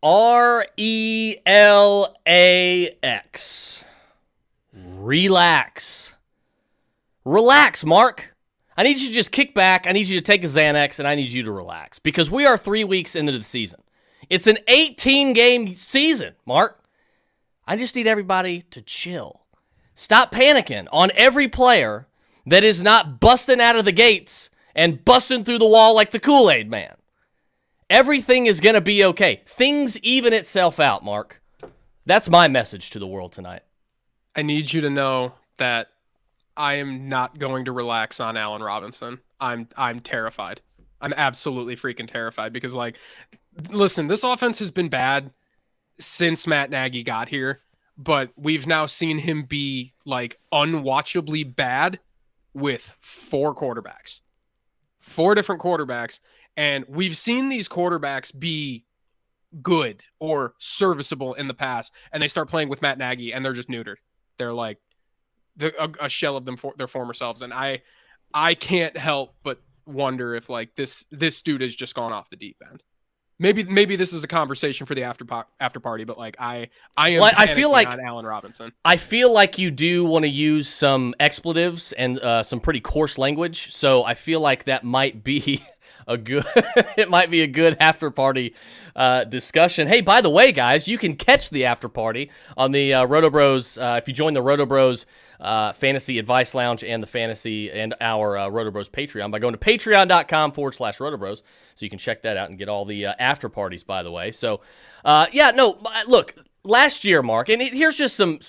RELAX. Relax. Relax, Mark. I need you to just kick back. I need you to take a Xanax, and I need you to relax because we are 3 weeks into the season. It's an 18-game season, Mark. I just need everybody to chill. Stop panicking on every player that is not busting out of the gates and busting through the wall like the Kool-Aid man. Everything is going to be okay. Things even itself out, Mark. That's my message to the world tonight. I need you to know that I am not going to relax on Allen Robinson. I'm terrified. I'm absolutely freaking terrified because, like, listen, this offense has been bad since Matt Nagy got here, but we've now seen him be, like, unwatchably bad with 4 quarterbacks. 4 different quarterbacks. And we've seen these quarterbacks be good or serviceable in the past, and they start playing with Matt Nagy, and they're just neutered. They're like a shell of their former selves. And I can't help but wonder if, like, this dude has just gone off the deep end. Maybe this is a conversation for the after party, but, like, I am. Well, I feel like on Allen Robinson. I feel like you do want to use some expletives and some pretty coarse language, so I feel like that might be a good after party discussion. Hey, by the way, guys, you can catch the after party on the Roto Bros if you join the Roto Bros Fantasy Advice Lounge and the Fantasy and our Roto Bros Patreon by going to patreon.com/Roto Bros. So you can check that out and get all the after parties, by the way. So, look, last year, Mark, and here's just some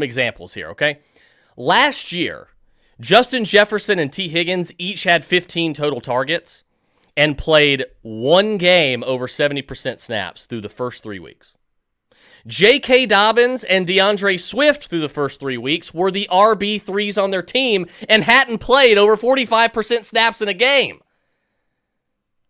examples here, okay? Last year, Justin Jefferson and T. Higgins each had 15 total targets and played 1 game over 70% snaps through the first 3 weeks. J.K. Dobbins and DeAndre Swift through the first 3 weeks were the RB3s on their team and hadn't played over 45% snaps in a game.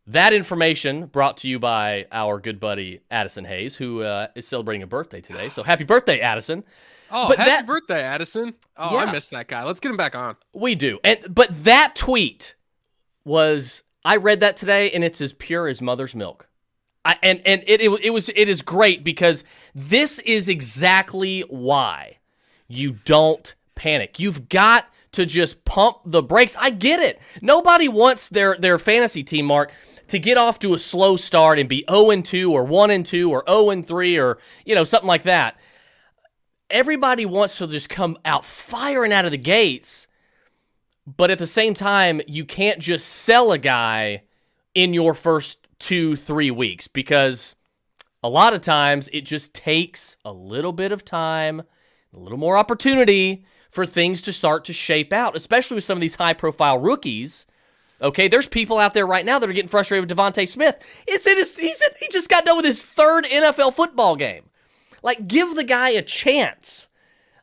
That information brought to you by our good buddy Addison Hayes, who is celebrating a birthday today. So happy birthday, Addison. Oh, but happy birthday, Addison. Oh, yeah. I missed that guy. Let's get him back on. We do. But that tweet was, I read that today, and it's as pure as mother's milk. It is great because this is exactly why you don't panic. You've got to just pump the brakes. I get it. Nobody wants their fantasy team, Mark, to get off to a slow start and be 0-2 or 1-2 or 0-3 or something like that. Everybody wants to just come out firing out of the gates, but at the same time, you can't just sell a guy in your first 2-3 weeks because a lot of times it just takes a little bit of time, a little more opportunity for things to start to shape out, especially with some of these high-profile rookies. Okay, there's people out there right now that are getting frustrated with Devontae Smith. He just got done with his 3rd NFL football game. Like, give the guy a chance.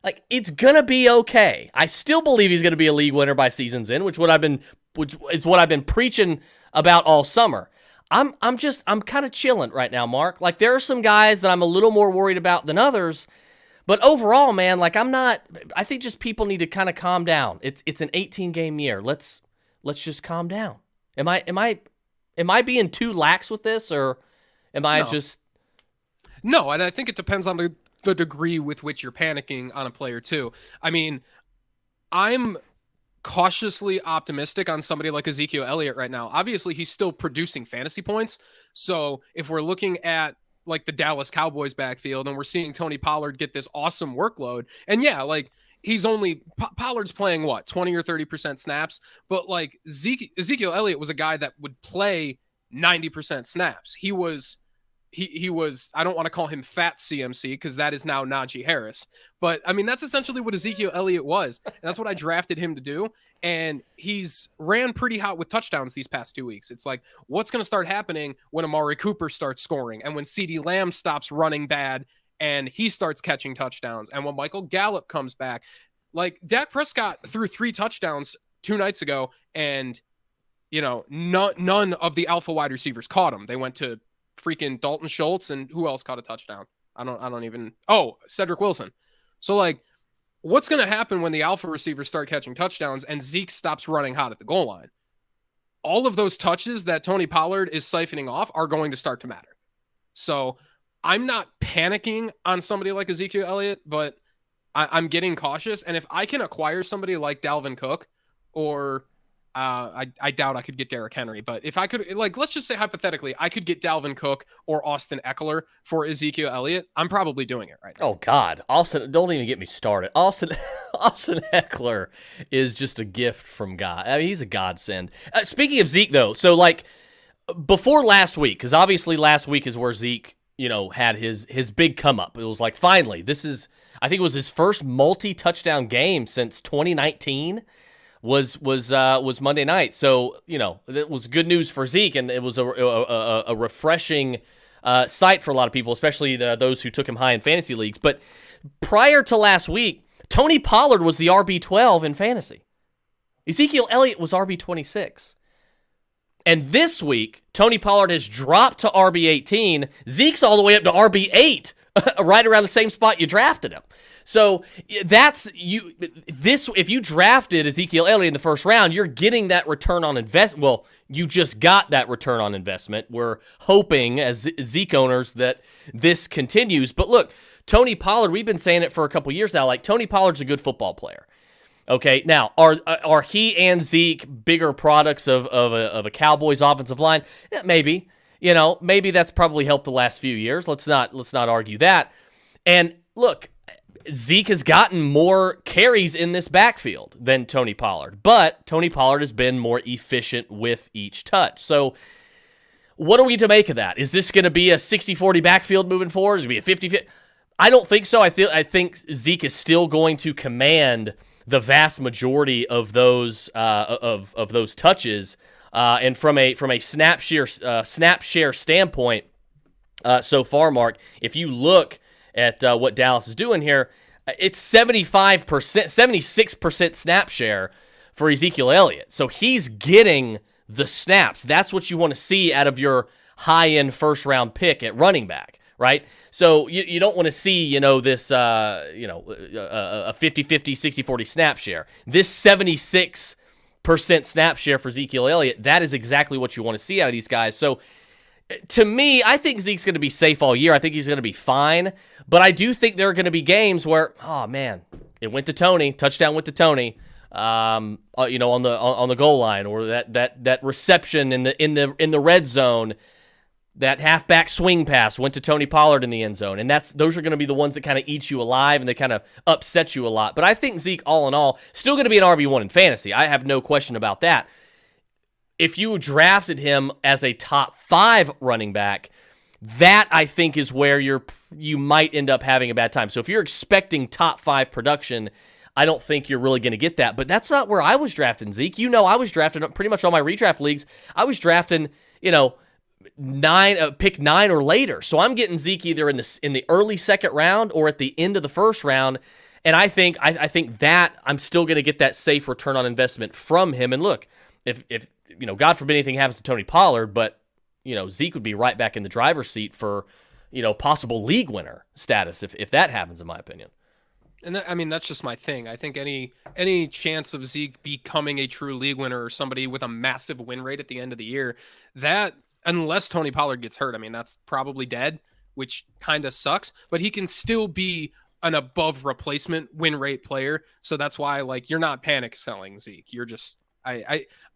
Like, it's gonna be okay. I still believe he's gonna be a league winner by season's end, which is what I've been preaching about all summer. I'm kind of chilling right now, Mark. Like, there are some guys that I'm a little more worried about than others, but overall, man, like, I think just people need to kind of calm down. It's an 18-game year. Let's just calm down. Am I being too lax with this, or am I just... No, and I think it depends on the degree with which you're panicking on a player too. I mean, I'm cautiously optimistic on somebody like Ezekiel Elliott right now. Obviously, he's still producing fantasy points. So if we're looking at, like, the Dallas Cowboys backfield and we're seeing Tony Pollard get this awesome workload, and yeah, like, Pollard's playing what, 20 or 30% snaps, but, like, Ezekiel Elliott was a guy that would play 90% snaps. He was, I don't want to call him fat CMC because that is now Najee Harris. But, I mean, that's essentially what Ezekiel Elliott was. And that's what I drafted him to do. And he's ran pretty hot with touchdowns these past 2 weeks. It's like, what's going to start happening when Amari Cooper starts scoring and when CeeDee Lamb stops running bad and he starts catching touchdowns and when Michael Gallup comes back? Like, Dak Prescott threw 3 touchdowns 2 nights ago and, none of the alpha wide receivers caught him. They went to freaking Dalton Schultz, and who else caught a touchdown? Cedric Wilson. So, like, what's going to happen when the alpha receivers start catching touchdowns and Zeke stops running hot at the goal line? All of those touches that Tony Pollard is siphoning off are going to start to matter. So I'm not panicking on somebody like Ezekiel Elliott, but I'm getting cautious. And if I can acquire somebody like Dalvin Cook, or I doubt I could get Derrick Henry, but if I could, like, let's just say hypothetically, I could get Dalvin Cook or Austin Eckler for Ezekiel Elliott, I'm probably doing it right now. Oh God, Austin! Don't even get me started. Austin, Austin Eckler is just a gift from God. I mean, he's a godsend. Speaking of Zeke, though, so like before last week, because obviously last week is where Zeke, had his big come up. It was like finally, this is. I think it was his first multi-touchdown game since 2019. Was Monday night. So, it was good news for Zeke, and it was a refreshing sight for a lot of people, especially those who took him high in fantasy leagues. But prior to last week, Tony Pollard was the RB12 in fantasy. Ezekiel Elliott was RB26. And this week, Tony Pollard has dropped to RB18. Zeke's all the way up to RB8, right around the same spot you drafted him. So that's you. If you drafted Ezekiel Elliott in the first round, you're getting that return on investment. Well, you just got that return on investment. We're hoping as Zeke owners that this continues. But look, Tony Pollard, we've been saying it for a couple years now. Like, Tony Pollard's a good football player. Okay, now are he and Zeke bigger products of a Cowboys offensive line? Yeah, maybe. Maybe that's probably helped the last few years. Let's not argue that. And look, Zeke has gotten more carries in this backfield than Tony Pollard, but Tony Pollard has been more efficient with each touch. So what are we to make of that? Is this going to be a 60-40 backfield moving forward? Is it going to be a 50-50? I don't think so. I think Zeke is still going to command the vast majority of those of those touches, and from a snap share standpoint, so far, Mark, if you look at what Dallas is doing here, it's 75%, 76% snap share for Ezekiel Elliott. So he's getting the snaps. That's what you want to see out of your high-end first-round pick at running back, right? So you don't want to see, this, a 50-50, 60-40 snap share. This 76% snap share for Ezekiel Elliott, that is exactly what you want to see out of these guys. So to me, I think Zeke's going to be safe all year. I think he's going to be fine. But I do think there are going to be games where, oh man, it went to Tony, touchdown went to Tony, on the goal line, or that reception in the red zone, that halfback swing pass went to Tony Pollard in the end zone. And those are going to be the ones that kind of eat you alive and they kind of upset you a lot. But I think Zeke, all in all, still going to be an RB1 in fantasy. I have no question about that. If you drafted him as a top 5 running back, that I think is where you might end up having a bad time. So if you're expecting top 5 production, I don't think you're really going to get that. But that's not where I was drafting Zeke. I was drafting pretty much all my redraft leagues. I was drafting, pick 9 or later. So I'm getting Zeke either in the early second round or at the end of the first round. And I think that I'm still going to get that safe return on investment from him. And look, if God forbid anything happens to Tony Pollard, but Zeke would be right back in the driver's seat for possible league winner status if that happens, in my opinion. And that's just my thing. I think any chance of Zeke becoming a true league winner or somebody with a massive win rate at the end of the year, that, unless Tony Pollard gets hurt, that's probably dead, which kind of sucks. But he can still be an above replacement win rate player. So that's why, you're not panic selling Zeke. You're just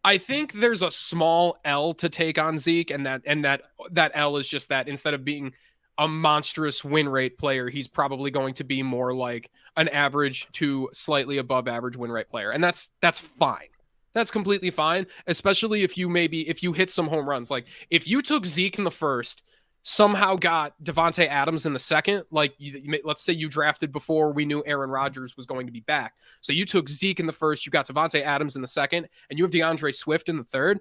I think there's a small L to take on Zeke, and that L is just that instead of being a monstrous win rate player, he's probably going to be more like an average to slightly above average win rate player. And that's fine. That's completely fine, especially if you hit some home runs. Like, if you took Zeke in the first, somehow got Devontae Adams in the second, let's say you drafted before we knew Aaron Rodgers was going to be back. So you took Zeke in the first, you got Devontae Adams in the second, and you have DeAndre Swift in the third.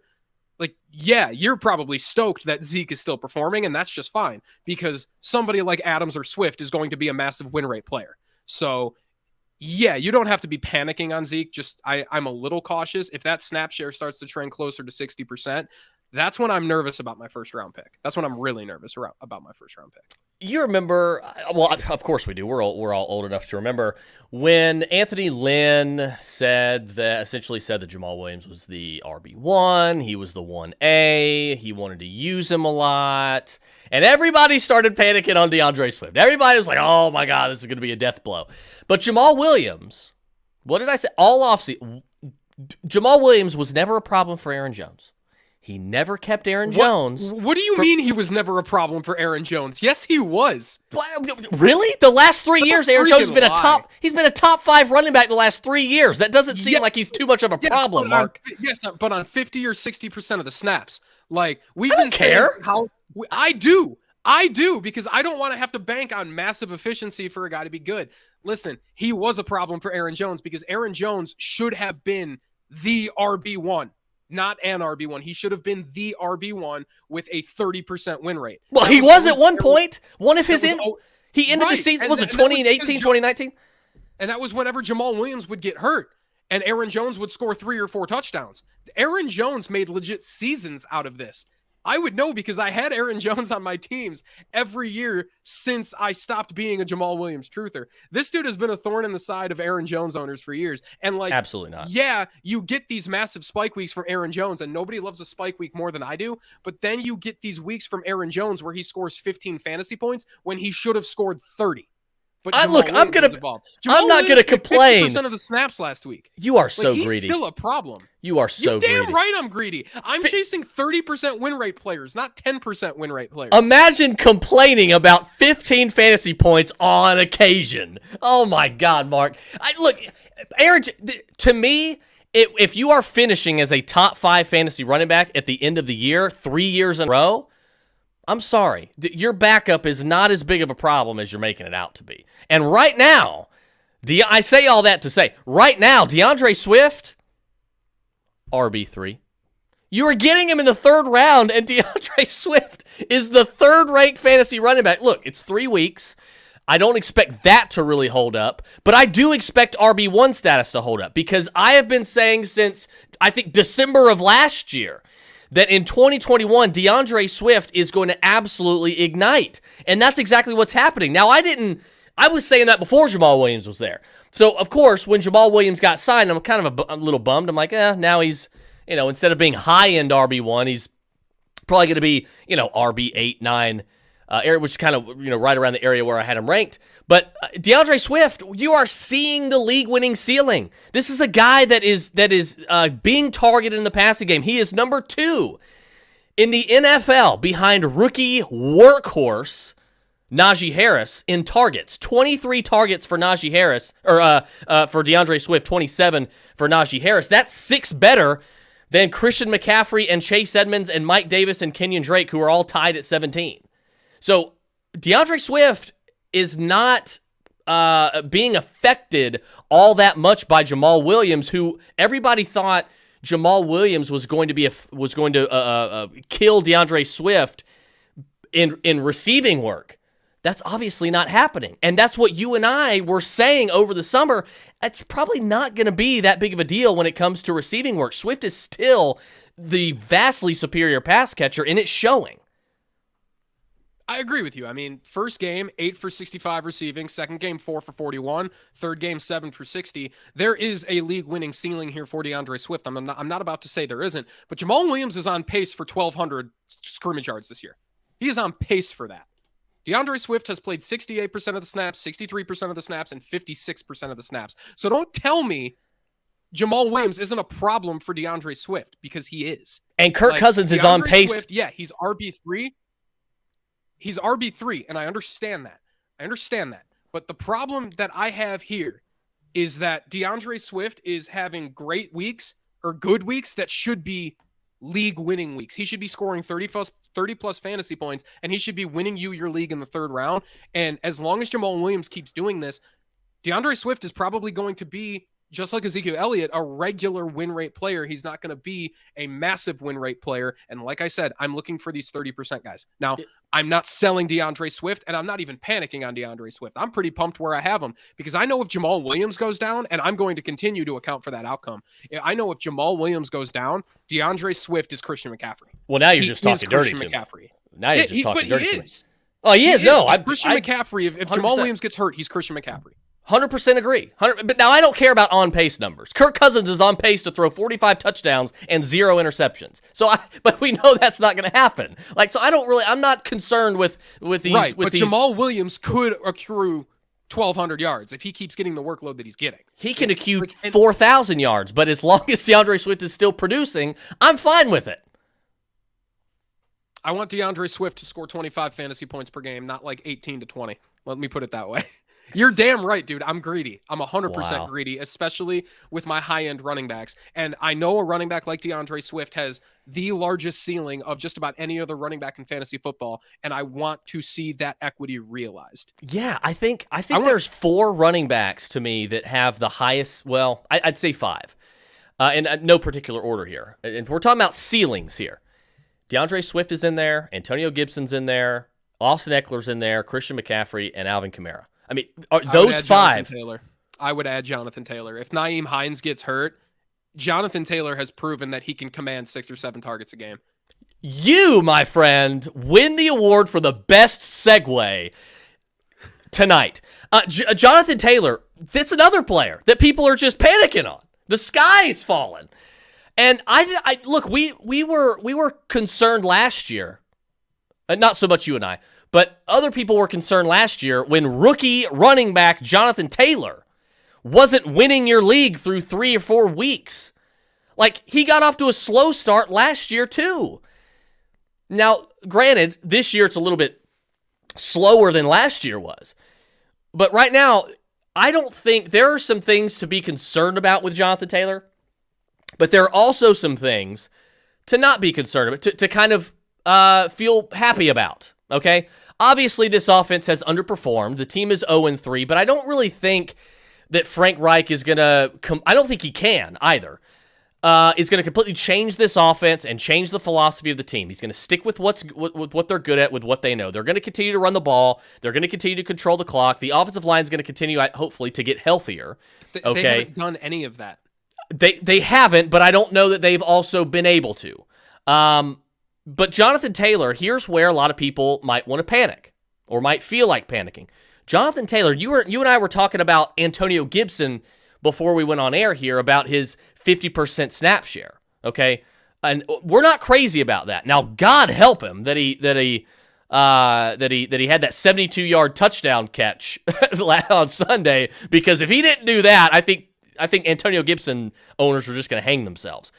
You're probably stoked that Zeke is still performing, and that's just fine because somebody like Adams or Swift is going to be a massive win rate player. So yeah, you don't have to be panicking on Zeke. Just I'm a little cautious. If that snap share starts to trend closer to 60%, that's when I'm nervous about my first round pick. That's when I'm really nervous about my first round pick. You remember, well, of course we do. We're all old enough to remember when Anthony Lynn essentially said that Jamal Williams was the RB1. He was the 1A. He wanted to use him a lot. And everybody started panicking on DeAndre Swift. Everybody was like, oh my God, this is going to be a death blow. But Jamal Williams, what did I say? All offseason, Jamal Williams was never a problem for Aaron Jones. He never kept Aaron Jones. What do you mean he was never a problem for Aaron Jones? Yes, he was. Really? The last 3 years, Aaron Jones has been he's been a top 5 running back the last 3 years. That doesn't seem like he's too much of a problem, Mark. But on 50 or 60% of the snaps. Like, I don't care. I do, because I don't want to have to bank on massive efficiency for a guy to be good. Listen, he was a problem for Aaron Jones because Aaron Jones should have been the RB1. Not an RB1. He should have been the RB1 with a 30% win rate. Well, he was at one point. One of his he ended the season, was it 2018, 2019? And that was whenever Jamal Williams would get hurt and Aaron Jones would score 3 or 4 touchdowns. Aaron Jones made legit seasons out of this. I would know because I had Aaron Jones on my teams every year since I stopped being a Jamal Williams truther. This dude has been a thorn in the side of Aaron Jones owners for years. And like, absolutely not. Yeah, you get these massive spike weeks from Aaron Jones, and nobody loves a spike week more than I do. But then you get these weeks from Aaron Jones where he scores 15 fantasy points when he should have scored 30. But I'm not going to complain. 50% of the snaps last week. You are so greedy. He's still a problem. You are so greedy. You're damn right I'm greedy. I'm chasing 30% win rate players, not 10% win rate players. Imagine complaining about 15 fantasy points on occasion. Oh my God, Mark. Look, Aaron, to me, if you are finishing as a top 5 fantasy running back at the end of the year, 3 years in a row, I'm sorry. Your backup is not as big of a problem as you're making it out to be. And right now, I say all that to say, right now, DeAndre Swift, RB3. You are getting him in the 3rd round, and DeAndre Swift is the 3rd-ranked fantasy running back. Look, it's 3 weeks. I don't expect that to really hold up, but I do expect RB1 status to hold up because I have been saying since, I think, December of last year, that in 2021, DeAndre Swift is going to absolutely ignite. And that's exactly what's happening. Now, I was saying that before Jamal Williams was there. So, of course, when Jamal Williams got signed, I'm kind of a little bummed. I'm like, now he's, instead of being high-end RB1, he's probably going to be, RB8, 9, area, which is kind of, right around the area where I had him ranked. But DeAndre Swift, you are seeing the league-winning ceiling. This is a guy that is being targeted in the passing game. He is number 2 in the NFL behind rookie workhorse Najee Harris in targets. 23 targets for Najee Harris, or for DeAndre Swift, 27 for Najee Harris. That's 6 better than Christian McCaffrey and Chase Edmonds and Mike Davis and Kenyon Drake, who are all tied at 17. So DeAndre Swift is not being affected all that much by Jamal Williams, who everybody thought Jamal Williams was going to kill DeAndre Swift in receiving work. That's obviously not happening, and that's what you and I were saying over the summer. It's probably not going to be that big of a deal when it comes to receiving work. Swift is still the vastly superior pass catcher, and it's showing. I agree with you. I mean, first game, 8 for 65 receiving. Second game, 4 for 41. Third game, 7 for 60. There is a league-winning ceiling here for DeAndre Swift. I'm not about to say there isn't, but Jamal Williams is on pace for 1,200 scrimmage yards this year. He is on pace for that. DeAndre Swift has played 68% of the snaps, 63% of the snaps, and 56% of the snaps. So don't tell me Jamal Williams isn't a problem for DeAndre Swift, because he is. And Kirk Cousins is on pace. Swift, yeah, he's RB3. He's RB3, and I understand that. But the problem that I have here is that DeAndre Swift is having great weeks or good weeks that should be league-winning weeks. He should be scoring 30-plus fantasy points, and he should be winning you your league in the 3rd round. And as long as Jamal Williams keeps doing this, DeAndre Swift is probably going to be just like Ezekiel Elliott, a regular win rate player. He's not going to be a massive win rate player. And like I said, I'm looking for these 30% guys. Now, I'm not selling DeAndre Swift, and I'm not even panicking on DeAndre Swift. I'm pretty pumped where I have him because I know if Jamal Williams goes down, and I'm going to continue to account for that outcome. I know if Jamal Williams goes down, DeAndre Swift is Christian McCaffrey. Well, now you're just talking dirty to me. Now you're just talking dirty to me. Oh, he is. No, Christian McCaffrey. If Jamal Williams gets hurt, he's Christian McCaffrey. 100% agree. But now I don't care about on-pace numbers. Kirk Cousins is on pace to throw 45 touchdowns and 0 interceptions. But we know that's not going to happen. So I'm not concerned with these. Right, but Jamal Williams could accrue 1,200 yards if he keeps getting the workload that he's getting. He can accrue 4,000 yards, but as long as DeAndre Swift is still producing, I'm fine with it. I want DeAndre Swift to score 25 fantasy points per game, not like 18 to 20. Let me put it that way. You're damn right, dude. I'm greedy. I'm 100% greedy, especially with my high-end running backs. And I know a running back like DeAndre Swift has the largest ceiling of just about any other running back in fantasy football, and I want to see that equity realized. Yeah, I think there's 4 running backs to me that have the highest, well, I'd say 5. In no particular order here. And we're talking about ceilings here. DeAndre Swift is in there, Antonio Gibson's in there, Austin Eckler's in there, Christian McCaffrey, and Alvin Kamara. I mean, those 5. I would add Jonathan Taylor. If Nyheim Hines gets hurt, Jonathan Taylor has proven that he can command 6 or 7 targets a game. You, my friend, win the award for the best segue tonight. Jonathan Taylor, that's another player that people are just panicking on. The sky's falling. And I look, we were concerned last year. Not so much you and I. But other people were concerned last year when rookie running back Jonathan Taylor wasn't winning your league through 3 or 4 weeks. He got off to a slow start last year too. Now, granted, this year it's a little bit slower than last year was. But right now, I don't think there are some things to be concerned about with Jonathan Taylor. But there are also some things to not be concerned about, to kind of feel happy about, okay? Obviously, this offense has underperformed. The team is 0-3, but I don't really think that Frank Reich is going to I don't think he can either. Is going to completely change this offense and change the philosophy of the team. He's going to stick with what they're good at, with what they know. They're going to continue to run the ball. They're going to continue to control the clock. The offensive line is going to continue, hopefully, to get healthier. Okay? They haven't done any of that. They haven't, but I don't know that they've also been able to. But Jonathan Taylor, here's where a lot of people might want to panic or might feel like panicking. Jonathan Taylor, you and I were talking about Antonio Gibson before we went on air here about his 50% snap share, okay? And we're not crazy about that. Now, God help him that he had that 72-yard touchdown catch on Sunday, because if he didn't do that, I think Antonio Gibson owners were just going to hang themselves.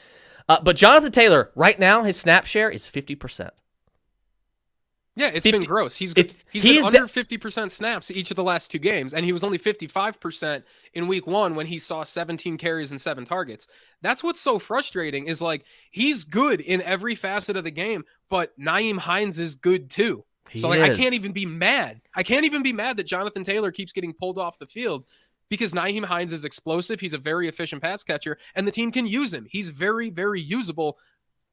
But Jonathan Taylor, right now, his snap share is 50%. Yeah, it's been gross. He's been under 50% snaps each of the last 2 games, and he was only 55% in week 1 when he saw 17 carries and 7 targets. That's what's so frustrating is he's good in every facet of the game, but Nyheim Hines is good too. I can't even be mad. I can't even be mad that Jonathan Taylor keeps getting pulled off the field because Nyheim Hines is explosive. He's a very efficient pass catcher, and the team can use him. He's very, very usable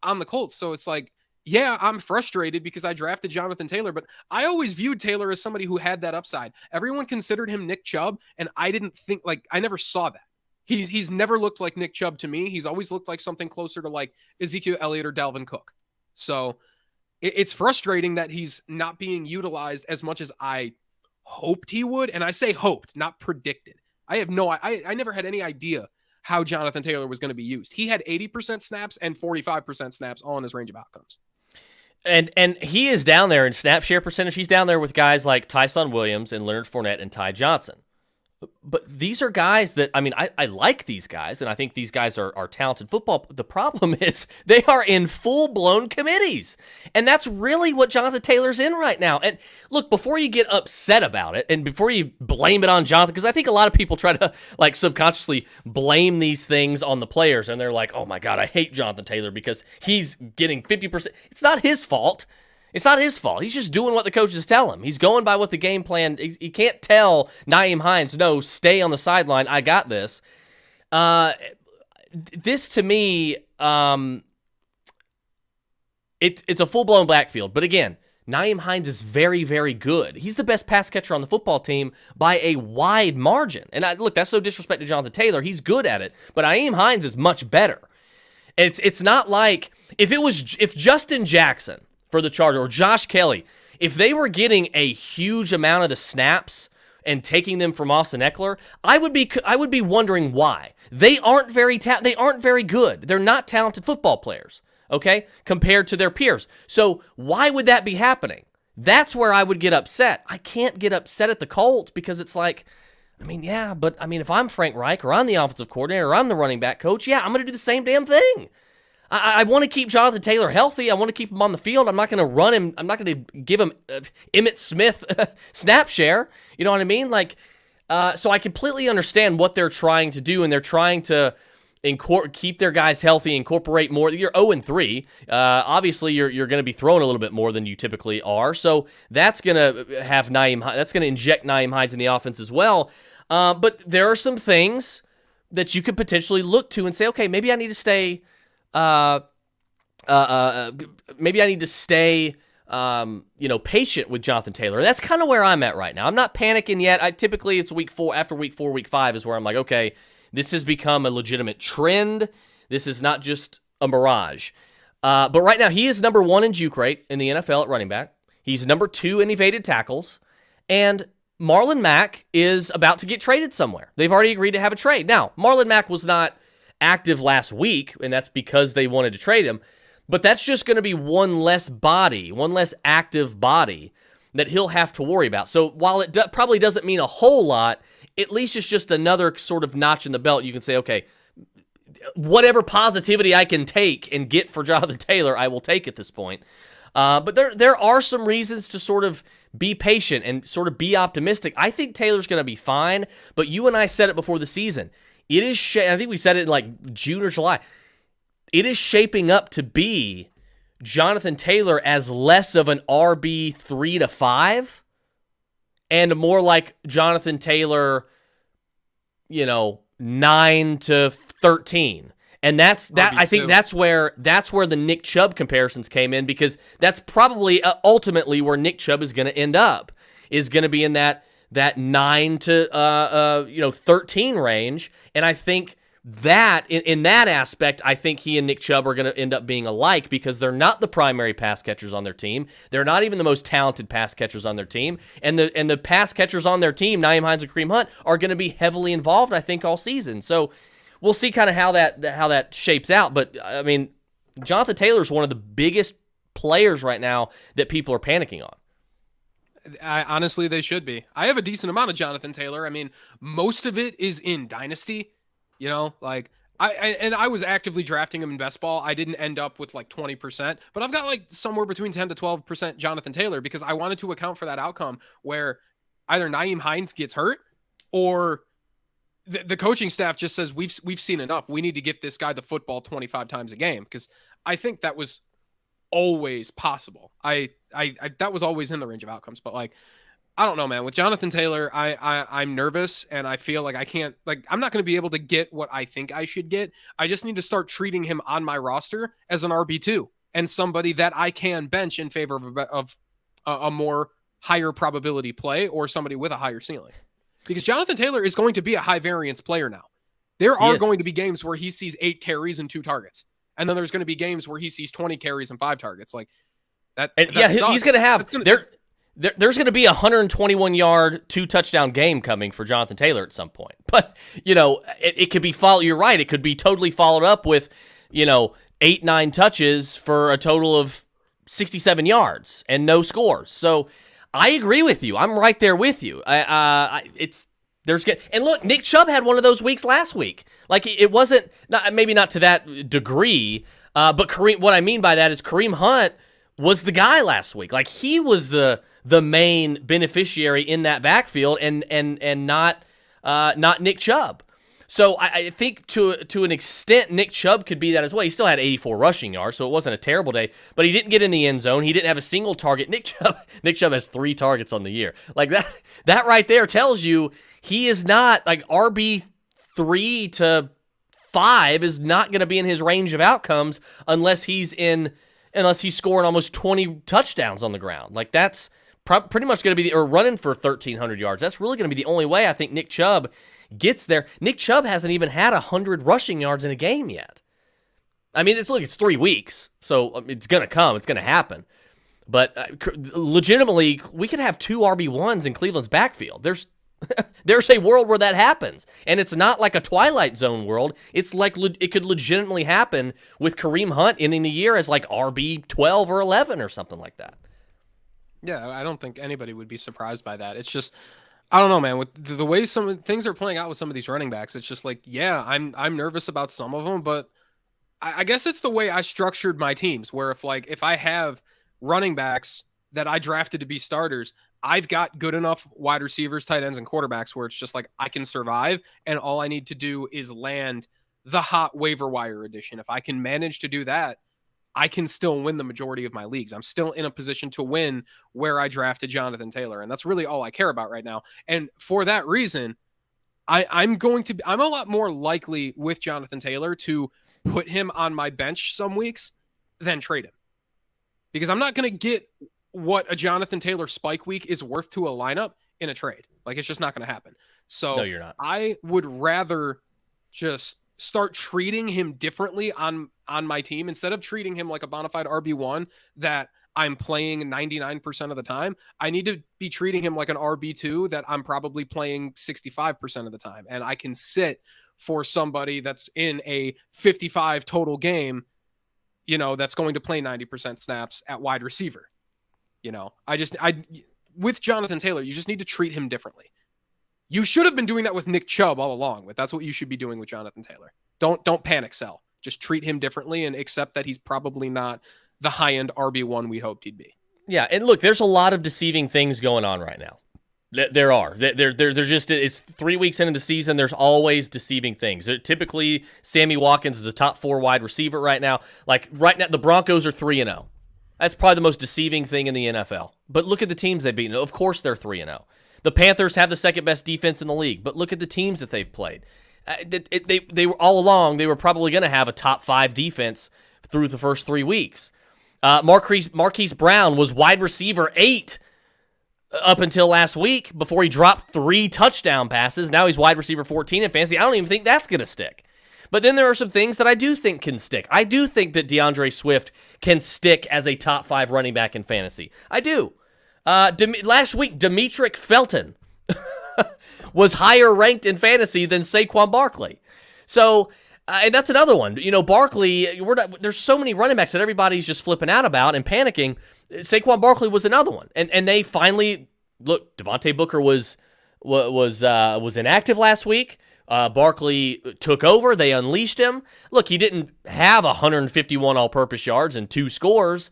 on the Colts. So it's yeah, I'm frustrated because I drafted Jonathan Taylor, but I always viewed Taylor as somebody who had that upside. Everyone considered him Nick Chubb, and I didn't think I never saw that. He's never looked like Nick Chubb to me. He's always looked like something closer to Ezekiel Elliott or Dalvin Cook. So it's frustrating that he's not being utilized as much as I hoped he would. And I say hoped, not predicted. I never had any idea how Jonathan Taylor was going to be used. He had 80% snaps and 45% snaps all in his range of outcomes. And he is down there in snap share percentage. He's down there with guys like Tyson Williams and Leonard Fournette and Ty Johnson. But these are guys that, I like these guys, and I think these guys are talented football. The problem is they are in full-blown committees, and that's really what Jonathan Taylor's in right now. And look, before you get upset about it, and before you blame it on Jonathan, because I think a lot of people try to subconsciously blame these things on the players, and they're like, oh my God, I hate Jonathan Taylor because he's getting 50%. It's not his fault. It's not his fault. He's just doing what the coaches tell him. He's going by what the game plan. He can't tell Nyheim Hines, no, stay on the sideline. I got this. This to me, it's a full-blown backfield. But again, Nyheim Hines is very, very good. He's the best pass catcher on the football team by a wide margin. And look, that's no disrespect to Jonathan Taylor. He's good at it. But Nyheim Hines is much better. It's not like if Justin Jackson for the Chargers or Josh Kelly, if they were getting a huge amount of the snaps and taking them from Austin Eckler, I would be wondering why. They aren't very good. They're not talented football players, okay, compared to their peers. So why would that be happening? That's where I would get upset. I can't get upset at the Colts because it's like, if I'm Frank Reich or I'm the offensive coordinator or I'm the running back coach, I'm going to do the same damn thing. I want to keep Jonathan Taylor healthy. I want to keep him on the field. I'm not going to run him. I'm not going to give him Emmitt Smith snap share. You know what I mean? So I completely understand what they're trying to do, and they're trying to keep their guys healthy, incorporate more. You're 0-3. Obviously, you're going to be throwing a little bit more than you typically are. So that's going to have that's going to inject Nyheim Hines in the offense as well. But there are some things that you could potentially look to and say, okay, maybe I need to stay. Maybe I need to stay, patient with Jonathan Taylor. That's kind of where I'm at right now. I'm not panicking yet. Typically it's week 4, after week 4, week 5 is where I'm like, okay, this has become a legitimate trend. This is not just a mirage. But right now he is number 1 in juke rate in the NFL at running back. He's number 2 in evaded tackles, and Marlon Mack is about to get traded somewhere. They've already agreed to have a trade. Now, Marlon Mack was not active last week, and that's because they wanted to trade him. But that's just going to be one less active body that he'll have to worry about. So while it probably doesn't mean a whole lot, at least it's just another sort of notch in the belt. You can say, okay, whatever positivity I can take and get for Jonathan Taylor, I will take at this point. But there are some reasons to sort of be patient and sort of be optimistic. I think Taylor's going to be fine, but you and I said it before the season. It is, I think we said it in like June or July. It is shaping up to be Jonathan Taylor as less of an RB 3 to 5 and more like Jonathan Taylor, 9 to 13. And that's that. I think that's where the Nick Chubb comparisons came in, because that's probably ultimately where Nick Chubb is going to end up, is going to be in that 9 to 13 range. And I think that in that aspect, I think he and Nick Chubb are going to end up being alike, because they're not the primary pass catchers on their team. They're not even the most talented pass catchers on their team. And the pass catchers on their team, Nyheim Hines and Kareem Hunt, are going to be heavily involved, I think, all season. So we'll see kind of how that shapes out. But I mean, Jonathan Taylor is one of the biggest players right now that people are panicking on. Honestly, they should be. I have a decent amount of Jonathan Taylor. I mean, most of it is in Dynasty. I was actively drafting him in best ball. I didn't end up with like 20%, but I've got like somewhere between 10 to 12% Jonathan Taylor, because I wanted to account for that outcome where either Nyheim Hines gets hurt or the coaching staff just says, we've seen enough. We need to get this guy the football 25 times a game, because I think that was always possible. That was always in the range of outcomes. But like, I don't know, man. With Jonathan Taylor, I'm nervous, and I feel like I'm not going to be able to get what I think I should get. I just need to start treating him on my roster as an RB2 and somebody that I can bench in favor of a more higher probability play, or somebody with a higher ceiling. Because Jonathan Taylor is going to be a high variance player now. There are going to be games where he sees 8 carries and 2 targets. And then there's going to be games where he sees 20 carries and 5 targets. Like that. He's going to have there's going to be a 121-yard, 2-touchdown game coming for Jonathan Taylor at some point. But, it could be followed. You're right. It could be totally followed up with, 8-9 touches for a total of 67 yards and no scores. So I agree with you. I'm right there with you. And look, Nick Chubb had one of those weeks last week. Like, it wasn't, maybe not to that degree, but Kareem. What I mean by that is Kareem Hunt was the guy last week. Like, he was the main beneficiary in that backfield, and not Nick Chubb. So I think to an extent, Nick Chubb could be that as well. He still had 84 rushing yards, so it wasn't a terrible day. But he didn't get in the end zone. He didn't have a single target. Nick Chubb has 3 targets on the year. Like that right there tells you he is not like RB3 to 5 is not going to be in his range of outcomes unless he's scoring almost 20 touchdowns on the ground. Like, that's pretty much going to be or running for 1,300 yards. That's really going to be the only way I think Nick Chubb gets there. Nick Chubb hasn't even had 100 rushing yards in a game yet. I mean, it's 3 weeks, so it's going to come. It's going to happen. But legitimately, we could have 2 RB1s in Cleveland's backfield. There's a world where that happens, and it's not like a Twilight Zone world. It's like it could legitimately happen with Kareem Hunt ending the year as like RB12 or 11 or something like that. Yeah, I don't think anybody would be surprised by that. It's just, I don't know, man. With the way some things are playing out with some of these running backs, it's just like, yeah, I'm nervous about some of them, but I guess it's the way I structured my teams, where if I have running backs that I drafted to be starters, I've got good enough wide receivers, tight ends, and quarterbacks where it's just like I can survive, and all I need to do is land the hot waiver wire edition. If I can manage to do that, I can still win the majority of my leagues. I'm still in a position to win where I drafted Jonathan Taylor, and that's really all I care about right now. And for that reason, I'm a lot more likely with Jonathan Taylor to put him on my bench some weeks than trade him, because I'm not going to get what a Jonathan Taylor spike week is worth to a lineup in a trade. Like, it's just not going to happen. So no, you're not. I would rather just start treating him differently on my team. Instead of treating him like a bona fide RB1 that I'm playing 99% of the time, I need to be treating him like an RB2 that I'm probably playing 65% of the time. And I can sit for somebody that's in a 55 total game, that's going to play 90% snaps at wide receiver. With Jonathan Taylor, you just need to treat him differently. You should have been doing that with Nick Chubb all along, but that's what you should be doing with Jonathan Taylor. Don't panic sell. Just treat him differently and accept that he's probably not the high-end RB1 we hoped he'd be. Yeah, and look, there's a lot of deceiving things going on right now. There are. There's just, it's 3 weeks into the season. There's always deceiving things. Typically, Sammy Watkins is a top 4 wide receiver right now. Like right now, the Broncos are 3-0. That's probably the most deceiving thing in the NFL. But look at the teams they've beaten. Of course, they're 3-0. The Panthers have the second best defense in the league. But look at the teams that they've played. They were all along. They were probably going to have a top 5 defense through the first 3 weeks. Marquis Brown was wide receiver 8 up until last week before he dropped 3 touchdown passes. Now he's wide receiver 14 in fantasy. I don't even think that's going to stick. But then there are some things that I do think can stick. I do think that DeAndre Swift can stick as a top 5 running back in fantasy. I do. Last week, Demetric Felton was higher ranked in fantasy than Saquon Barkley. So, and that's another one. Barkley, there's so many running backs that everybody's just flipping out about and panicking. Saquon Barkley was another one. And they finally, look, Devontae Booker was inactive last week. Barkley took over. They unleashed him. Look, he didn't have 151 all-purpose yards and 2 scores,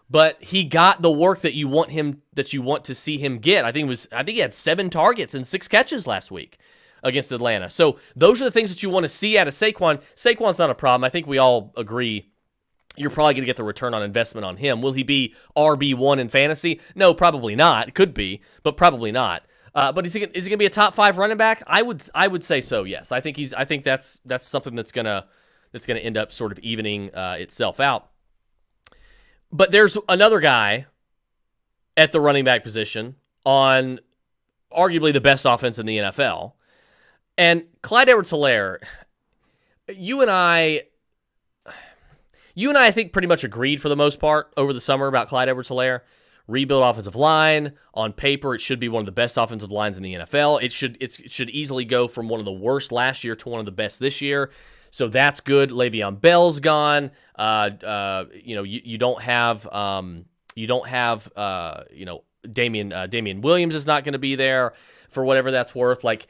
but he got the work that you want to see him get. I think he had 7 targets and 6 catches last week against Atlanta. So those are the things that you want to see out of Saquon. Saquon's not a problem. I think we all agree you're probably going to get the return on investment on him. Will he be RB1 in fantasy? No, probably not. It could be, but probably not. But is he going to be a top 5 running back? I would say so. Yes, I think that's something that's gonna end up sort of evening itself out. But there's another guy at the running back position on arguably the best offense in the NFL, and Clyde Edwards-Helaire. You and I think pretty much agreed for the most part over the summer about Clyde Edwards-Helaire. Rebuild offensive line. On paper, it should be one of the best offensive lines in the NFL. It should easily go from one of the worst last year to one of the best this year. So that's good. Le'Veon Bell's gone. You don't have Damian Williams is not going to be there for whatever that's worth. Like,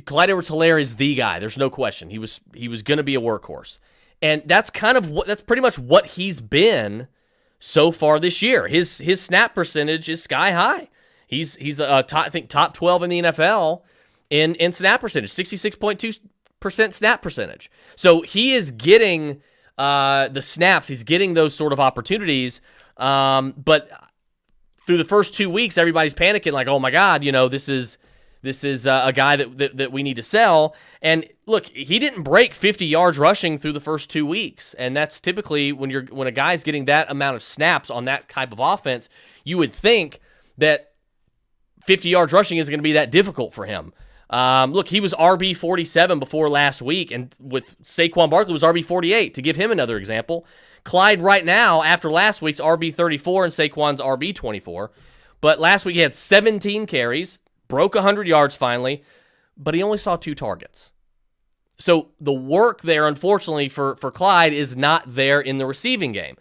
Clyde Edwards-Helaire is the guy. There's no question. He was going to be a workhorse, and that's pretty much what he's been so far this year. His snap percentage is sky high. He's top 12 in the NFL in snap percentage, 66.2% snap percentage. So he is getting the snaps. He's getting those sort of opportunities. But through the first 2 weeks, everybody's panicking like, oh my God, this is This is a guy that we need to sell. And look, he didn't break 50 yards rushing through the first 2 weeks, and that's typically when a guy's getting that amount of snaps on that type of offense, you would think that 50 yards rushing isn't going to be that difficult for him. Look, he was RB 47 before last week, and with Saquon Barkley was RB 48. To give him another example, Clyde right now after last week's RB 34 and Saquon's RB 24, but last week he had 17 carries. Broke 100 yards finally, but he only saw 2 targets. So the work there, unfortunately, for Clyde is not there in the receiving game.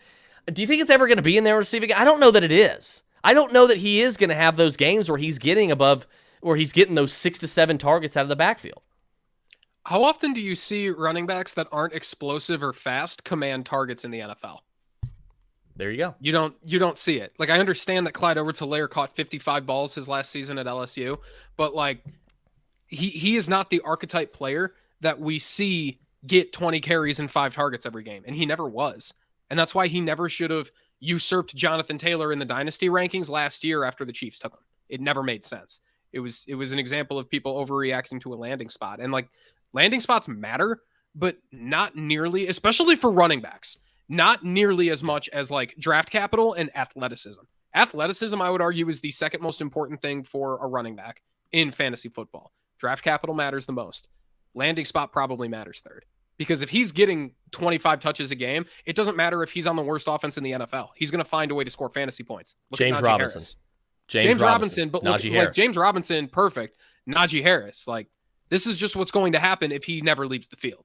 Do you think it's ever going to be in their receiving game? I don't know that it is. I don't know that he is going to have those games where he's getting those 6 to 7 targets out of the backfield. How often do you see running backs that aren't explosive or fast command targets in the NFL? There you go. You don't see it. Like, I understand that Clyde Edwards-Helaire caught 55 balls his last season at LSU, but like he is not the archetype player that we see get 20 carries and 5 targets every game, and he never was. And that's why he never should have usurped Jonathan Taylor in the dynasty rankings last year after the Chiefs took him. It never made sense. It was an example of people overreacting to a landing spot. And like, landing spots matter, but not nearly, especially for running backs. Not nearly as much as like draft capital and athleticism. Athleticism, I would argue, is the second most important thing for a running back in fantasy football. Draft capital matters the most. Landing spot probably matters third. Because if he's getting 25 touches a game, it doesn't matter if he's on the worst offense in the NFL. He's going to find a way to score fantasy points. Look James at Robinson. Harris. James Robinson, but look, Najee Harris. like James Robinson, perfect. Najee Harris. Like, this is just what's going to happen if he never leaves the field.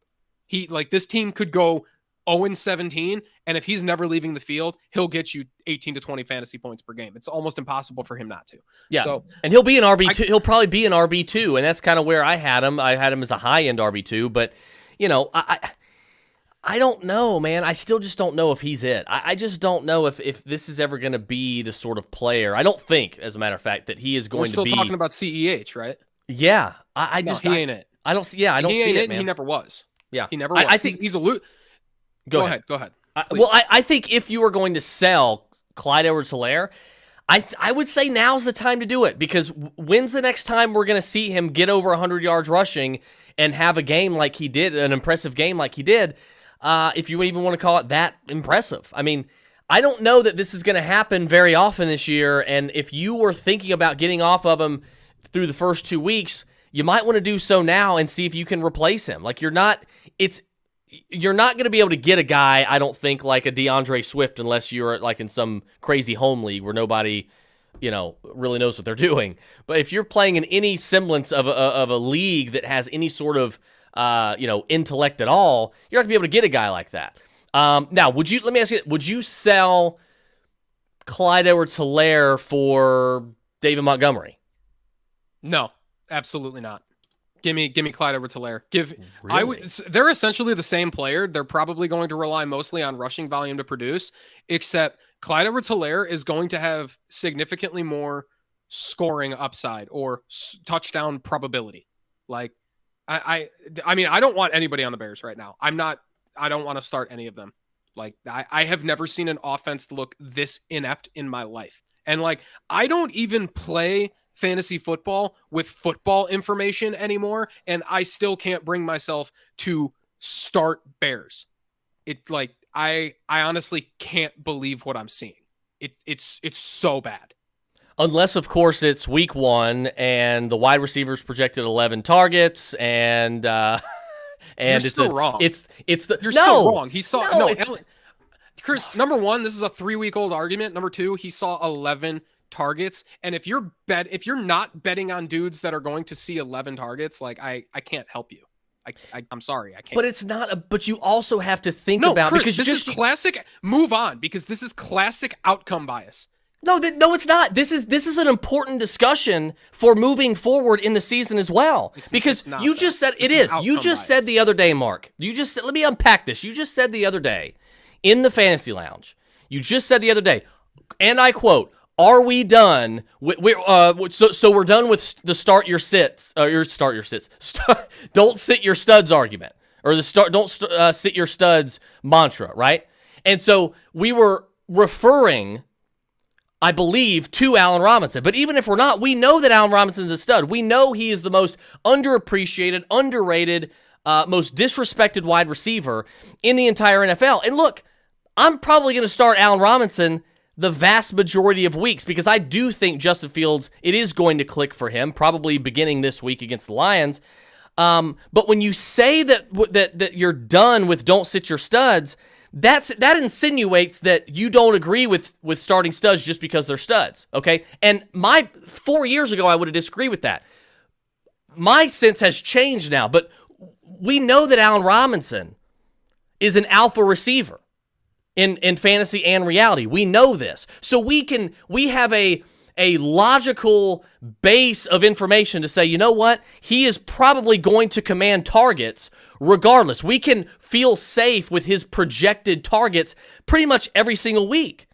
This team could go 0-17, and if he's never leaving the field, he'll get you 18 to 20 fantasy points per game. It's almost impossible for him not to. Yeah, so, and he'll be an RB2. He'll probably be an RB2, and that's kind of where I had him. I had him as a high-end RB2, but, I don't know, man. I still just don't know if he's it. I just don't know if this is ever going to be the sort of player. I don't think, as a matter of fact, that he is going to be. We're still talking about CEH, right? Yeah. He ain't it. I don't see it, man. He never was. Yeah. He never was. I think he's a Go ahead. I think if you were going to sell Clyde Edwards-Helaire, I would say now's the time to do it, because when's the next time we're going to see him get over 100 yards rushing and have a game like he did, an impressive game like he did, if you even want to call it that impressive. I mean, I don't know that this is going to happen very often this year, and if you were thinking about getting off of him through the first 2 weeks, you might want to do so now and see if you can replace him. Like, you're not going to be able to get a guy, I don't think, like a DeAndre Swift, unless you're like in some crazy home league where nobody, really knows what they're doing. But if you're playing in any semblance of a league that has any sort of, intellect at all, you're not gonna be able to get a guy like that. Now, let me ask you, would you sell Clyde Edwards-Helaire for David Montgomery? No, absolutely not. Give me Clyde Edwards-Helaire. Really? They're essentially the same player. They're probably going to rely mostly on rushing volume to produce, except Clyde Edwards-Helaire is going to have significantly more scoring upside or touchdown probability. Like, I mean, I don't want anybody on the Bears right now. I don't want to start any of them. Like, I have never seen an offense look this inept in my life. And like, I don't even play fantasy football with football information anymore, and I still can't bring myself to start Bears. I honestly can't believe what I'm seeing. It's so bad. Unless, of course, it's week 1 and the wide receivers projected 11 targets, and You're it's still wrong. You're still wrong. He saw Chris. Number 1, this is a 3-week-old argument. Number 2, he saw 11 targets, and if you're not betting on dudes that are going to see 11 targets, like I can't help you. I'm sorry, I can't. But it's not. But you also have to think about, Chris, because this is classic. Move on, because this is classic outcome bias. No, it's not. This is an important discussion for moving forward in the season as well. Because you just said it is. You just said the other day, Mark. You just said, let me unpack this. You just said the other day in the Fantasy Lounge. You just said the other day, and I quote, "Are we done? So we're done with the start your sits. Don't sit your studs argument, or don't sit your studs mantra, right?" And so we were referring I believe, to Allen Robinson. But even if we're not, we know that Allen Robinson's a stud. We know he is the most underappreciated, underrated, most disrespected wide receiver in the entire NFL. And look, I'm probably going to start Allen Robinson the vast majority of weeks because I do think Justin Fields, it is going to click for him, probably beginning this week against the Lions. But when you say that you're done with don't sit your studs, that insinuates that you don't agree with starting studs just because they're studs, okay? And 4 years ago, I would have disagreed with that. My sense has changed now, but we know that Allen Robinson is an alpha receiver in fantasy and reality. We know this. So we have a logical base of information to say, you know what? He is probably going to command targets regardless. We can feel safe with his projected targets pretty much every single week.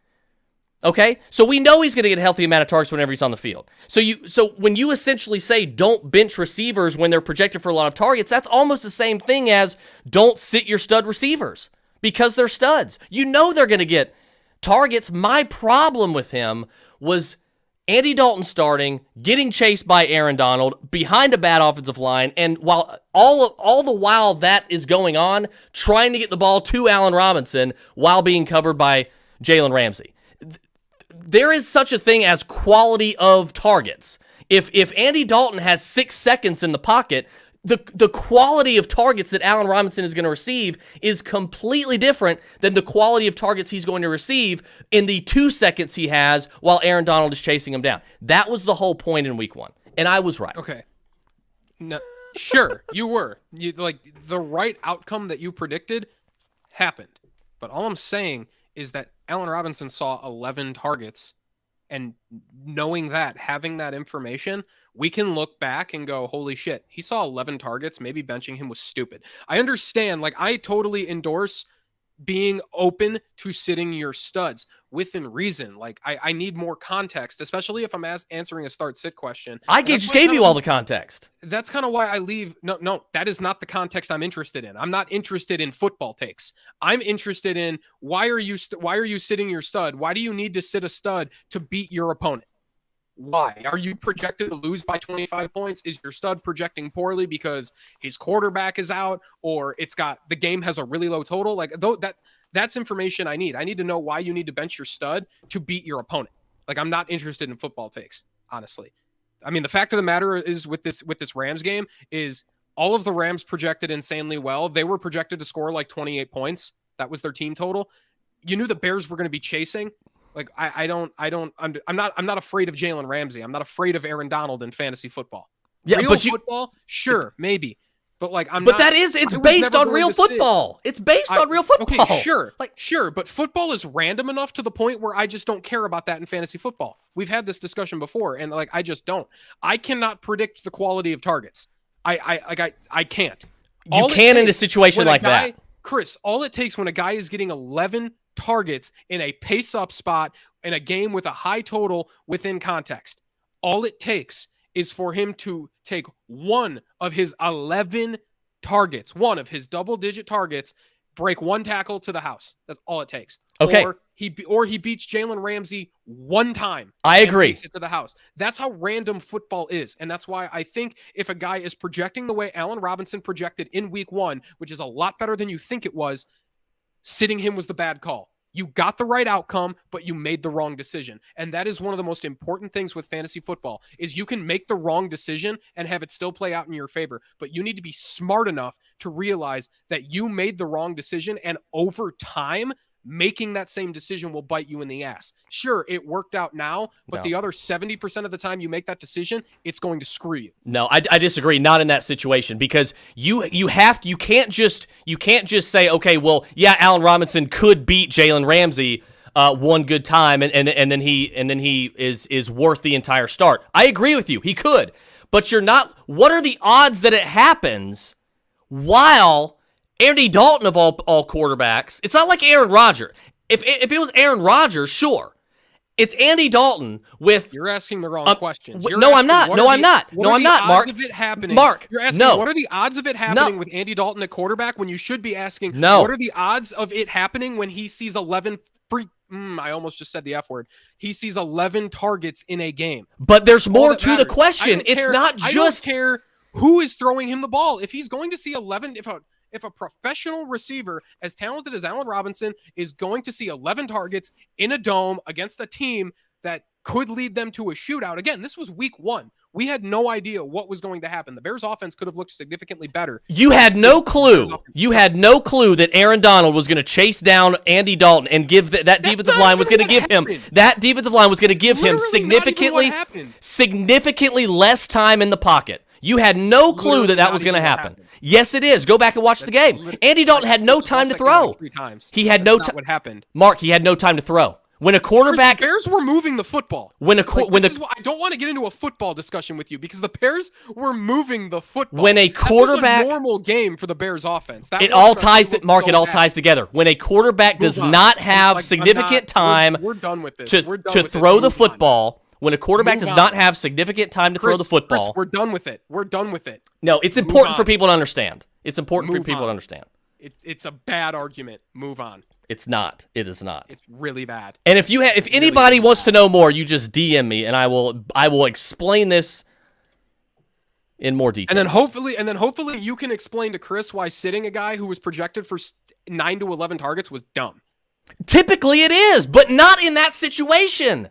Okay? So we know he's going to get a healthy amount of targets whenever he's on the field. So when you essentially say don't bench receivers when they're projected for a lot of targets, that's almost the same thing as don't sit your stud receivers because they're studs. You know they're going to get targets. My problem with him was Andy Dalton starting, getting chased by Aaron Donald behind a bad offensive line, and while all the while that is going on, trying to get the ball to Allen Robinson while being covered by Jalen Ramsey. There is such a thing as quality of targets. If Andy Dalton has 6 seconds in the pocket, the quality of targets that Allen Robinson is going to receive is completely different than the quality of targets he's going to receive in the 2 seconds he has while Aaron Donald is chasing him down. That was the whole point in week 1, and I was right. Okay. No, sure, you were. Like the right outcome that you predicted happened. But all I'm saying is that Allen Robinson saw 11 targets, and knowing that, having that information, we can look back and go, holy shit, he saw 11 targets. Maybe benching him was stupid. I understand. Like, I totally endorse being open to sitting your studs within reason. Like, I need more context, especially if I'm answering a start-sit question. I just gave you all the context. That's kind of why I leave. No, that is not the context I'm interested in. I'm not interested in football takes. I'm interested in why are you sitting your stud? Why do you need to sit a stud to beat your opponent? Why? Are you projected to lose by 25 points? Is your stud projecting poorly because his quarterback is out, or the game has a really low total? Like, that's information I need. I need to know why you need to bench your stud to beat your opponent. Like, I'm not interested in football takes, honestly. I mean, the fact of the matter is with this Rams game is all of the Rams projected insanely well. They were projected to score like 28 points. That was their team total. You knew the Bears were going to be chasing. Like, I'm not afraid of Jalen Ramsey. I'm not afraid of Aaron Donald in fantasy football. Yeah, real but football, sure, maybe. But like, it's based on real football. It's based on real football. Okay, sure. But football is random enough to the point where I just don't care about that in fantasy football. We've had this discussion before, and like, I just don't. I cannot predict the quality of targets. I can't. You can in a situation like that. Chris, all it takes when a guy is getting 11 targets in a pace-up spot in a game with a high total within context, all it takes is for him to take one of his 11 targets, one of his double-digit targets, break one tackle to the house. That's all it takes. Okay. Or he beats Jalen Ramsey one time. I agree. Takes it to the house. That's how random football is. And that's why I think if a guy is projecting the way Allen Robinson projected in week 1, which is a lot better than you think it was, sitting him was the bad call. You got the right outcome, but you made the wrong decision. And that is one of the most important things with fantasy football is you can make the wrong decision and have it still play out in your favor. But you need to be smart enough to realize that you made the wrong decision, and over time, making that same decision will bite you in the ass. Sure, it worked out now, but the other 70% of the time you make that decision, it's going to screw you. No, I disagree. Not in that situation, because you can't just say, okay, well, yeah, Allen Robinson could beat Jalen Ramsey one good time, and then he is worth the entire start. I agree with you. He could, but you're not. What are the odds that it happens while Andy Dalton of all quarterbacks? It's not like Aaron Rodgers. If it was Aaron Rodgers, sure. It's Andy Dalton with... You're asking the wrong questions. I'm not. Mark. Of it happening? Mark, you're asking, no. What are the odds of it happening with Andy Dalton at quarterback when you should be asking, no. What are the odds of it happening when he sees 11 I almost just said the F word. He sees 11 targets in a game. But there's more to the question. It's not just. I don't care who is throwing him the ball. If he's going to see 11, if a professional receiver as talented as Allen Robinson is going to see 11 targets in a dome against a team that could lead them to a shootout. Again, this was week 1. We had no idea what was going to happen. The Bears offense could have looked significantly better. You had no clue. You had no clue that Aaron Donald was going to chase down Andy Dalton and give that defensive line was going to give him significantly less time in the pocket. You had no clue that was going to happen. Yes, it is. Go back and watch the game. Andy Dalton had no time to throw. 3 times. He had no time. What happened? Mark, he had no time to throw. When a quarterback, the Bears were moving the football. I don't want to get into a football discussion with you because the Bears were moving the football. When a quarterback, that was a normal game for the Bears offense. It all ties together. When a quarterback does not have significant time, we're done with this. To throw the football. When a quarterback does not have significant time to throw the football, we're done with it. No, it's important for people to understand. It's a bad argument. Move on. It's not. It is not. It's really bad. And if anybody wants to know more, you just DM me, and I will explain this in more detail. And then hopefully you can explain to Chris why sitting a guy who was projected for 9 to 11 targets was dumb. Typically it is, but not in that situation.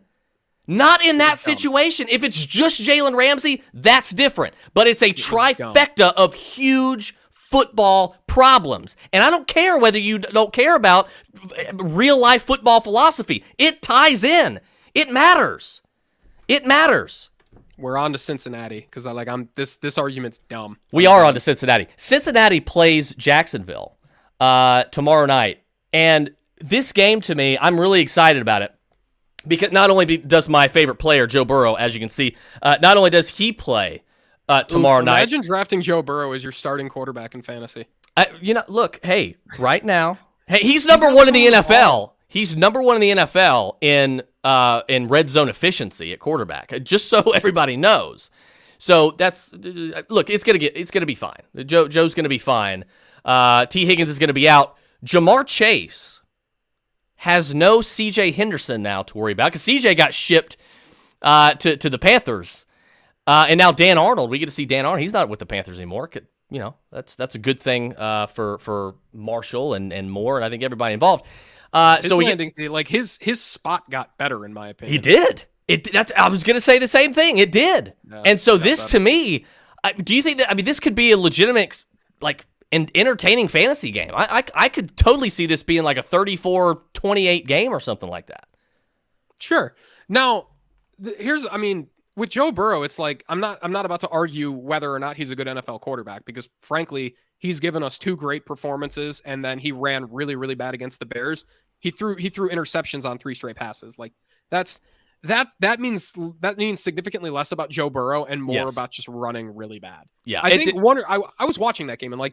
Not in that situation. If it's just Jalen Ramsey, that's different. But it's a trifecta of huge football problems. And I don't care whether you don't care about real life football philosophy. It ties in. It matters. We're on to Cincinnati because this argument's dumb. We are on to Cincinnati. Cincinnati plays Jacksonville tomorrow night. And this game, to me, I'm really excited about it. Because not only does my favorite player, Joe Burrow, as you can see, not only does he play tomorrow night. Imagine drafting Joe Burrow as your starting quarterback in fantasy. Look, hey, right now, he's number 1 in the NFL. He's number 1 in the NFL in red zone efficiency at quarterback. Just so everybody knows. So look, it's gonna be fine. Joe's gonna be fine. T. Higgins is gonna be out. Jamar Chase has no C.J. Henderson now to worry about because C.J. got shipped to the Panthers. And now Dan Arnold, we get to see Dan Arnold. He's not with the Panthers anymore. That's a good thing for Marshall and Moore, and I think everybody involved. His spot got better in my opinion. He did. I was going to say the same thing. It did. Yeah, and so this to me, do you think that this could be a legitimate an entertaining fantasy game? I could totally see this being like a 34-28 game or something like that. Sure. Now, with Joe Burrow, it's like I'm not about to argue whether or not he's a good NFL quarterback because frankly, he's given us 2 great performances and then he ran really, really bad against the Bears. He threw interceptions on 3 straight passes. Like that means significantly less about Joe Burrow and more about just running really bad. Yeah. I think I was watching that game and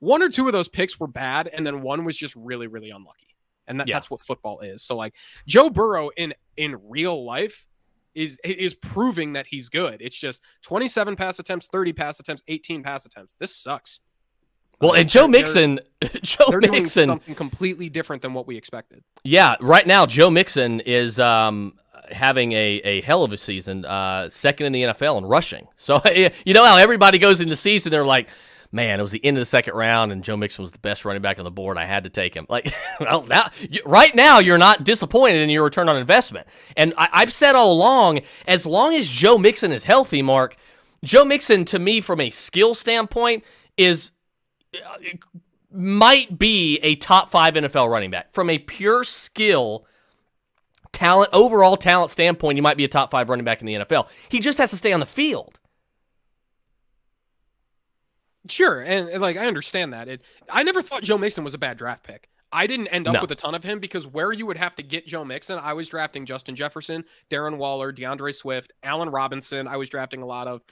one or two of those picks were bad and then one was just really, really unlucky. And that's what football is. So Joe Burrow in real life is proving that he's good. It's just 27 pass attempts, 30 pass attempts, 18 pass attempps. This sucks. Well, and Joe Mixon doing something completely different than what we expected. Yeah, right now Joe Mixon is having a hell of a season, second in the NFL in rushing. So you know how everybody goes into the season, they're like, man, it was the end of the second round, and Joe Mixon was the best running back on the board. I had to take him. Right now, you're not disappointed in your return on investment. And I've said all along, as long as Joe Mixon is healthy, Mark, Joe Mixon, to me, from a skill standpoint, might be a top 5 NFL running back. From a pure skill, overall talent standpoint, he might be a top 5 running back in the NFL. He just has to stay on the field. Sure, and I understand that. I never thought Joe Mixon was a bad draft pick. I didn't end up with a ton of him because where you would have to get Joe Mixon, I was drafting Justin Jefferson, Darren Waller, DeAndre Swift, Allen Robinson. I was drafting a lot of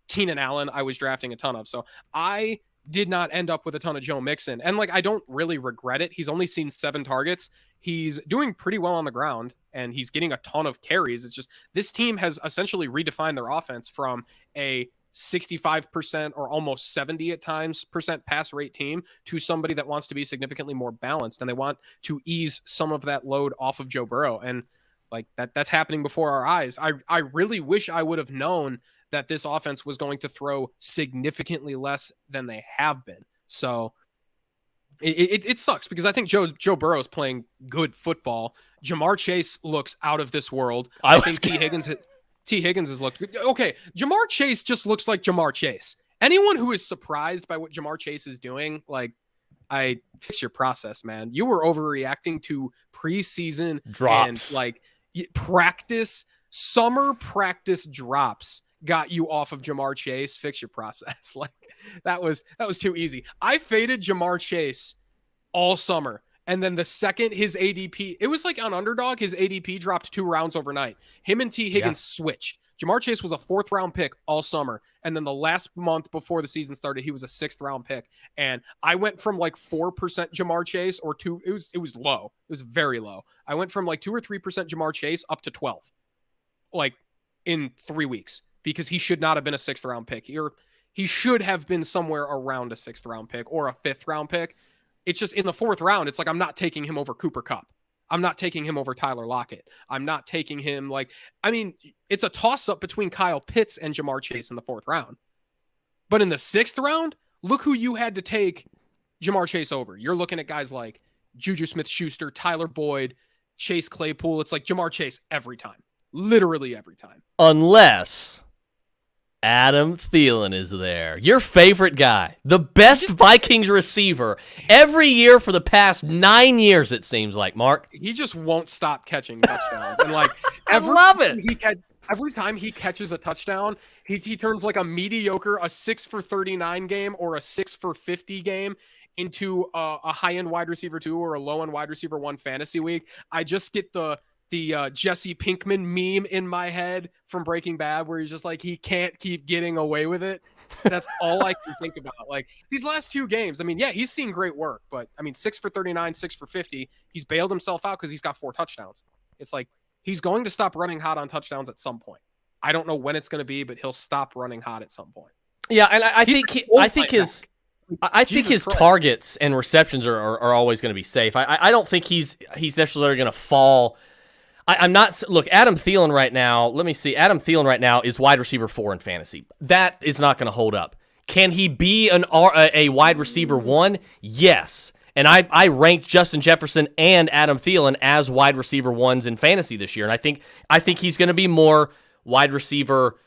Keenan Allen. I was drafting a ton of. So I did not end up with a ton of Joe Mixon. And I don't really regret it. He's only seen 7 targets. He's doing pretty well on the ground and he's getting a ton of carries. It's just this team has essentially redefined their offense from a 65% or almost 70 at times percent pass rate team to somebody that wants to be significantly more balanced, and they want to ease some of that load off of Joe Burrow. And like that's happening before our eyes. I really wish I would have known that this offense was going to throw significantly less than they have been. So it sucks because I think Joe Burrow is playing good football. Jamar Chase looks out of this world. I think T. Higgins has looked good. Okay, Jamar Chase just looks like Jamar Chase. Anyone who is surprised by what Jamar Chase is doing, like, I fix your process, man. You were overreacting to preseason drops and like summer practice drops got you off of Jamar Chase. Fix your process. Like that was too easy. I faded Jamar Chase all summer. And then the second his ADP, it was like on Underdog, his ADP dropped 2 rounds overnight. Him and T. Higgins switched. Jamar Chase was a 4th round pick all summer. And then the last month before the season started, he was a 6th round pick. And I went from like 4% Jamar Chase or 2. It was low. It was very low. I went from like 2 or 3% Jamar Chase up to 12, like in 3 weeks, because he should not have been a 6th round pick. He should have been somewhere around a 6th round pick or a 5th round pick. It's just in the 4th round, it's like I'm not taking him over Cooper Kupp. I'm not taking him over Tyler Lockett. I'm not taking him it's a toss-up between Kyle Pitts and Jamar Chase in the 4th round. But in the 6th round, look who you had to take Jamar Chase over. You're looking at guys like Juju Smith-Schuster, Tyler Boyd, Chase Claypool. It's like Jamar Chase every time. Literally every time. Unless Adam Thielen is there. Your favorite guy. The best Vikings receiver every year for the past 9 years, it seems like, Mark. He just won't stop catching touchdowns. And like I love it. Every time he catches a touchdown, he turns like a mediocre, a 6 for 39 game or a 6 for 50 game into a high-end wide receiver 2 or a low-end wide receiver 1 fantasy week. I just get the Jesse Pinkman meme in my head from Breaking Bad where he's just like, he can't keep getting away with it. That's all I can think about. Like these last 2 games, I mean, yeah, he's seen great work, but I mean, 6 for 39, 6 for 50, he's bailed himself out because he's got 4 touchdowns. It's like, he's going to stop running hot on touchdowns at some point. I don't know when it's going to be, but he'll stop running hot at some point. Yeah. And I think his targets and receptions are always going to be safe. I don't think he's necessarily going to fall. I'm not. Look, Adam Thielen right now, let me see. Adam Thielen right now is wide receiver 4 in fantasy. That is not going to hold up. Can he be a wide receiver 1? Yes. And I ranked Justin Jefferson and Adam Thielen as wide receiver 1s in fantasy this year. And I think he's going to be more wide receiver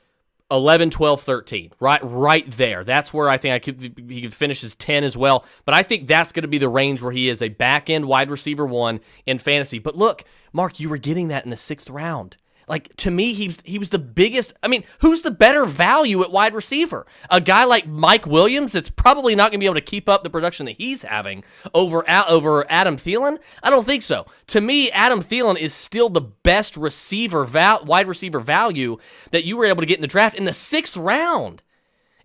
11, 12, 13. Right there. That's where I think he could finish as 10 as well. But I think that's going to be the range where he is a back-end wide receiver 1 in fantasy. But look, Mark, you were getting that in the 6th round. Like, to me, he was the biggest. I mean, who's the better value at wide receiver? A guy like Mike Williams that's probably not going to be able to keep up the production that he's having over Adam Thielen? I don't think so. To me, Adam Thielen is still the best wide receiver value that you were able to get in the draft in the 6th round.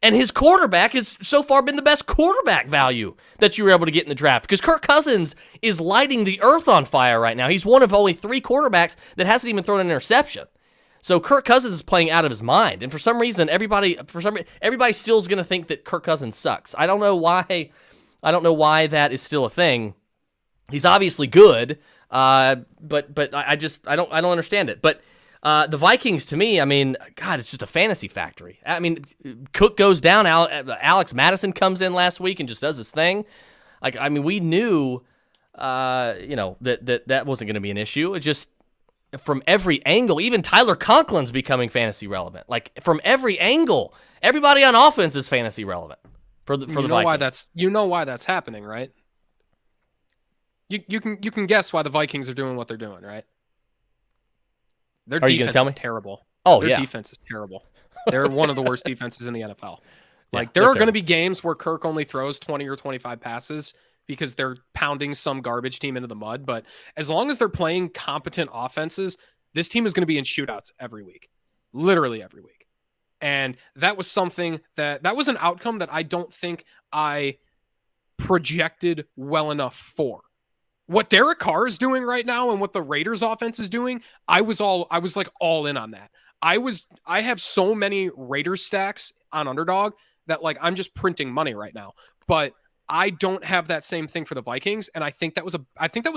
And his quarterback has so far been the best quarterback value that you were able to get in the draft because Kirk Cousins is lighting the earth on fire right now. He's one of only 3 quarterbacks that hasn't even thrown an interception. So Kirk Cousins is playing out of his mind. And for some reason, everybody still is going to think that Kirk Cousins sucks. I don't know why that is still a thing. He's obviously good, but I don't understand it. But the Vikings, to me, I mean, God, it's just a fantasy factory. I mean, Cook goes down. Alex Madison comes in last week and just does his thing. Like, I mean, we knew, that wasn't going to be an issue. It just, from every angle, even Tyler Conklin's becoming fantasy relevant. Like, from every angle, everybody on offense is fantasy relevant for the Vikings. You know why that's happening, right? You can guess why the Vikings are doing what they're doing, right? Their defense is terrible. Their defense is terrible. They're one of the worst defenses in the NFL. Like, there are going to be games where Kirk only throws 20 or 25 passes because they're pounding some garbage team into the mud. But as long as they're playing competent offenses, this team is going to be in shootouts every week, literally every week. And that was something that was an outcome that I don't think I projected well enough for. what Derek Carr is doing right now and what the Raiders offense is doing, I was like all in on that. I have so many Raiders stacks on Underdog that like I'm just printing money right now. But I don't have that same thing for the Vikings, and I think that was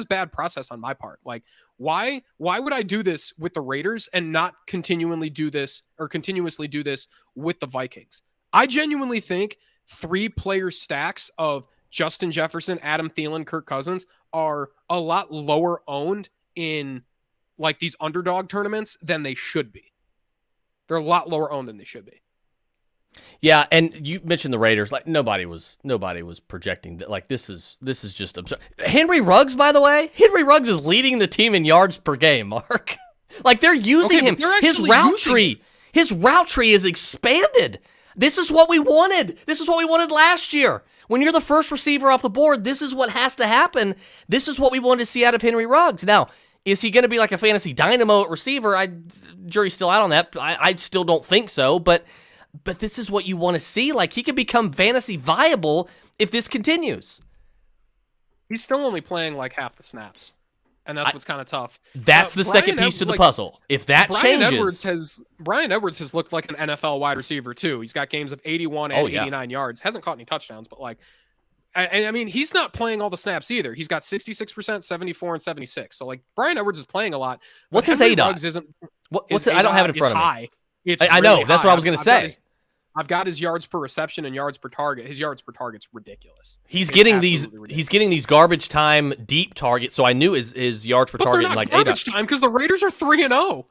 bad process on my part. Like, why would I do this with the Raiders and not continuously do this with the Vikings? I genuinely think 3-player stacks of Justin Jefferson, Adam Thielen, Kirk Cousins are a lot lower owned in like these underdog tournaments than they should be. They're a lot lower owned than they should be. Yeah, and you mentioned the Raiders. Like nobody was projecting that. Like this is just absurd. Henry Ruggs, by the way, Henry Ruggs is leading the team in yards per game. Mark, like they're using him. His route tree is expanded. This is what we wanted. This is what we wanted last year. When you're the first receiver off the board, this is what has to happen. This is what we wanted to see out of Henry Ruggs. Now, is he going to be like a fantasy dynamo at receiver? Jury's still out on that. I still don't think so, but this is what you want to see. Like, he could become fantasy viable if this continues. He's still only playing like half the snaps, and that's what's kind of tough. That's the second piece to the puzzle. If that changes... Brian Edwards has looked like an NFL wide receiver, too. He's got games of 81 and 89 yards. Hasn't caught any touchdowns, but like... And I mean, he's not playing all the snaps either. He's got 66%, 74, and 76. So, like, Brian Edwards is playing a lot. What's his ADOT? What's it? I don't have it in front of me. I know. That's what I was going to say. I've got his yards per reception and yards per target. His yards per target's ridiculous. He's getting these garbage time deep targets. So I knew his yards per target. They're not garbage time because the Raiders are 3-0.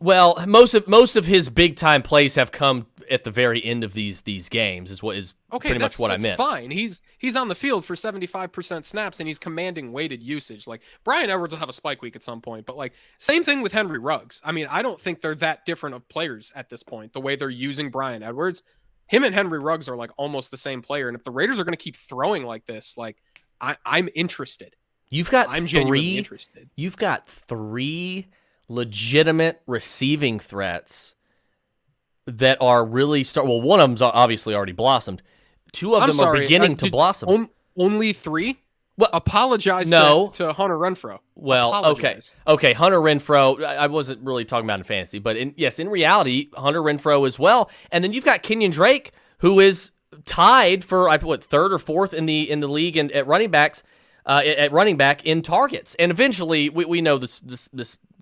Well, most of his big time plays have come at the very end of these games. Pretty much what I meant. Fine. He's on the field for 75% snaps and he's commanding weighted usage. Like Brian Edwards will have a spike week at some point, but like same thing with Henry Ruggs. I mean, I don't think they're that different of players at this point. The way they're using Brian Edwards, him and Henry Ruggs are like almost the same player. And if the Raiders are going to keep throwing like this, like I'm interested. I'm genuinely interested. You've got 3 legitimate receiving threats that are really well, one of them's obviously already blossomed. 2 of them are beginning to blossom. Only 3? Well, apologize to Hunter Renfrow. Well, apologize. Okay, Hunter Renfrow, I wasn't really talking about in fantasy, but in reality, Hunter Renfrow as well. And then you've got Kenyon Drake, who is tied for 3rd or 4th in the league and at running backs. At running back in targets. And eventually, we know this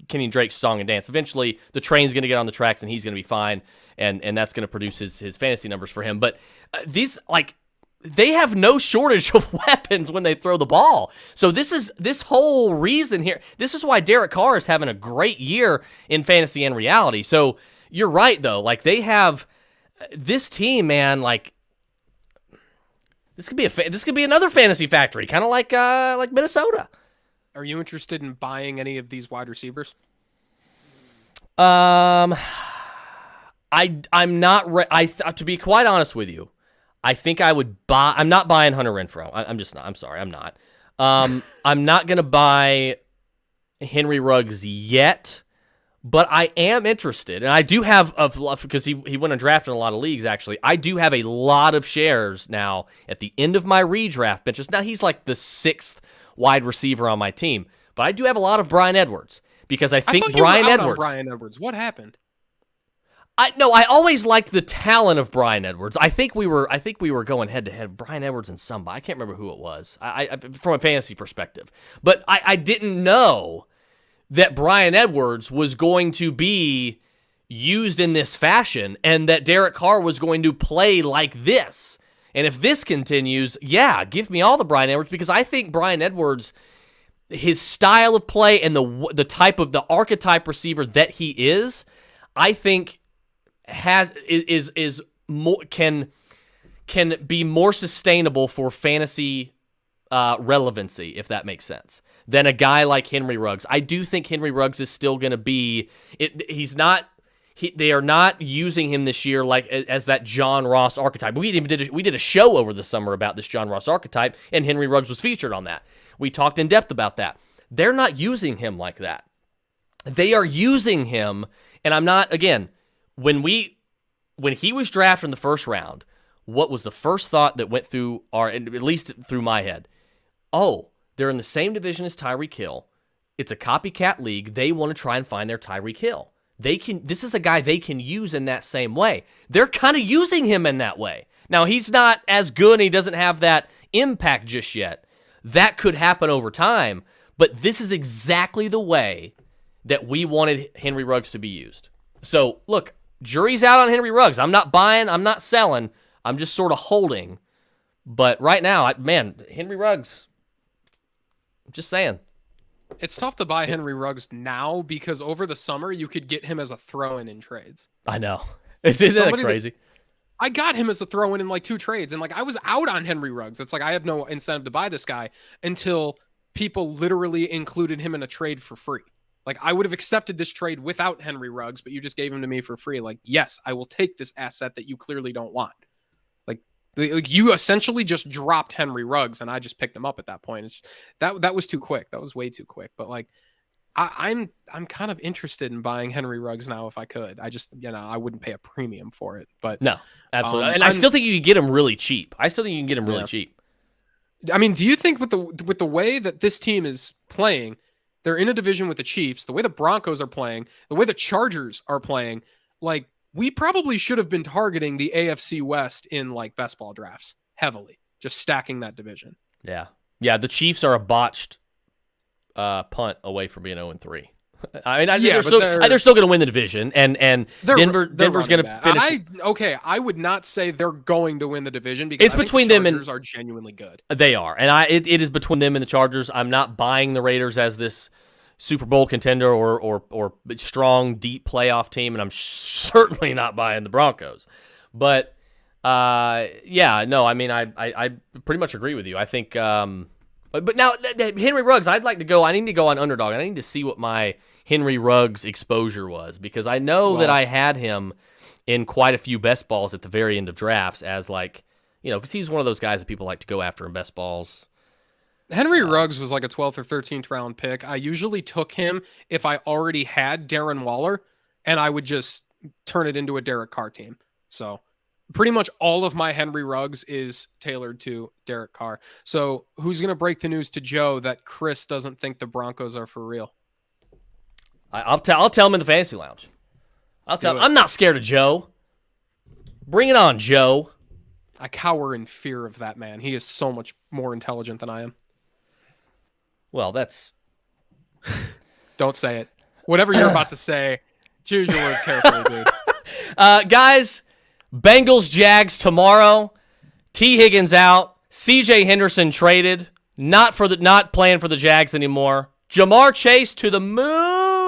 Kenyon Drake's song and dance. Eventually, the train's going to get on the tracks and he's going to be fine, and that's going to produce his fantasy numbers for him. But these, like, they have no shortage of weapons when they throw the ball. So this whole reason here, this is why Derek Carr is having a great year in fantasy and reality. So you're right, though. Like, they have this team, man, like, This could be another fantasy factory, kind of like Minnesota. Are you interested in buying any of these wide receivers? I'm not. To be quite honest with you, I think I would buy. I'm not buying Hunter Renfrow. I'm just not. I'm sorry. I'm not. I'm not gonna buy Henry Ruggs yet. But I am interested, and I do have because he went undrafted in a lot of leagues. Actually, I do have a lot of shares now at the end of my redraft benches. Now he's like the 6th wide receiver on my team, but I do have a lot of Brian Edwards because I think Brian Edwards. What happened? I always liked the talent of Brian Edwards. I think we were going head to head. Brian Edwards and somebody. I can't remember who it was. I from a fantasy perspective, but I didn't know that Brian Edwards was going to be used in this fashion and that Derek Carr was going to play like this. And if this continues, yeah, give me all the Brian Edwards, because I think Brian Edwards, his style of play and the type of the archetype receiver that he is, I think is more can be more sustainable for fantasy relevancy, if that makes sense, than a guy like Henry Ruggs. I do think Henry Ruggs is still going to be. They are not using him this year like as that John Ross archetype. We did a show over the summer about this John Ross archetype, and Henry Ruggs was featured on that. We talked in depth about that. They're not using him like that. They are using him, and I'm not. Again, when he was drafted in the first round, what was the first thought that went through at least through my head? Oh, They're in the same division as Tyreek Hill. It's a copycat league. They want to try and find their Tyreek Hill. This is a guy they can use in that same way. They're kind of using him in that way. Now, he's not as good and he doesn't have that impact just yet. That could happen over time, but this is exactly the way that we wanted Henry Ruggs to be used. So, look, jury's out on Henry Ruggs. I'm not buying, I'm not selling. I'm just sort of holding. But right now, Henry Ruggs, I'm just saying. It's tough to buy Henry Ruggs now because over the summer, you could get him as a throw-in in trades. I know. Isn't that crazy? I got him as a throw-in in like 2 trades, and like I was out on Henry Ruggs. It's like I have no incentive to buy this guy until people literally included him in a trade for free. Like I would have accepted this trade without Henry Ruggs, but you just gave him to me for free. Like, yes, I will take this asset that you clearly don't want. Like you essentially just dropped Henry Ruggs, and I just picked him up at that point. That was too quick. That was way too quick. But like, I'm kind of interested in buying Henry Ruggs now if I could. I just I wouldn't pay a premium for it. But no, absolutely. And I still think you can get him really cheap. Cheap. I mean, do you think with the way that this team is playing, they're in a division with the Chiefs, the way the Broncos are playing, the way the Chargers are playing, like we probably should have been targeting the AFC West in like best ball drafts heavily, just stacking that division. Yeah. Yeah. The Chiefs are a botched punt away from being 0-3. I mean, they're still going to win the division, and Denver's going to finish. I would not say they're going to win the division because it's between them and are genuinely good. They are, and it is between them and the Chargers. I'm not buying the Raiders as this Super Bowl contender or strong, deep playoff team, and I'm certainly not buying the Broncos. But I pretty much agree with you. I think, but now Henry Ruggs, I need to go on Underdog. I need to see what my Henry Ruggs exposure was because I know that I had him in quite a few best balls at the very end of drafts as because he's one of those guys that people like to go after in best balls. Henry Ruggs was like a 12th or 13th round pick. I usually took him if I already had Darren Waller, and I would just turn it into a Derek Carr team. So pretty much all of my Henry Ruggs is tailored to Derek Carr. So who's going to break the news to Joe that Chris doesn't think the Broncos are for real? I'll tell him in the fantasy lounge. I'm not scared of Joe. Bring it on, Joe. I cower in fear of that man. He is so much more intelligent than I am. Well, that's... Don't say it. Whatever you're about to say, choose your words carefully, dude. Guys, Bengals, Jags tomorrow. T. Higgins out. C.J. Henderson traded. Not playing for the Jags anymore. Jamar Chase to the moon.